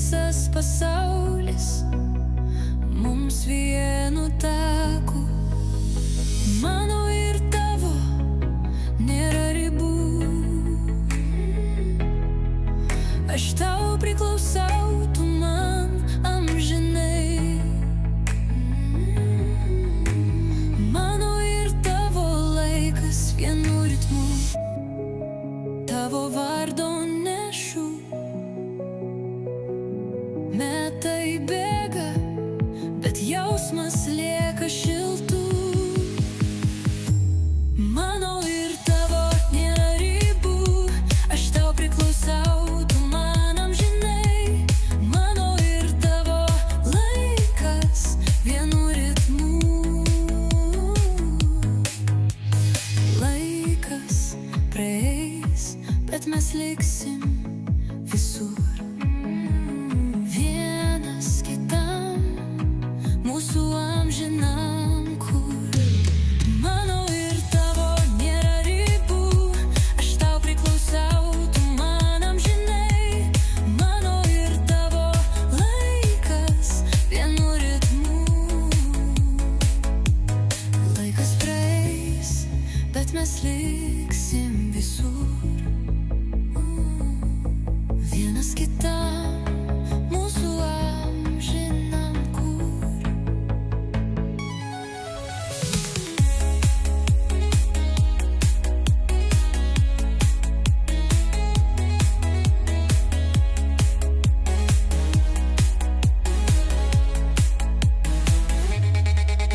visas pasaulis mums vienu taku. Mano ir tavo nėra ribų. Aš tau priklausau, tu man amžinai. Mano ir tavo laikas vienu ritmu. Tavo vardo nešu. Metai bėga, bet jausmas lieka šiltų. Mano ir tavo nėra ribų. Aš tau priklausau, tu man amžinai. Mano ir tavo laikas vienu ritmu. Laikas praeis, bet mes liksim visur. Vienas kitam, mūsų amžinam kur. Mano ir tavo nėra ribų. Aš tau priklausau, tu man amžinai. Mano ir tavo laikas vienu ritmu. Laikas praeis, bet mes liksim visur. Vienas kitam, mūsų amžinam kur.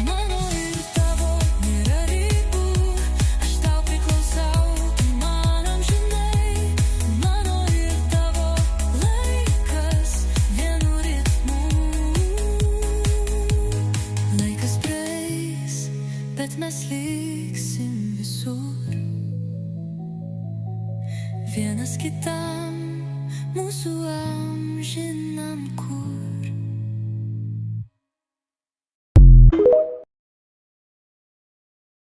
Mano ir tavo nėra ribų. Aš tau priklausau, tu man amžinai. Mano ir tavo laikas vienu ritmu. Laikas praeis, bet mes liksim visur. Vienas kitam, mūsų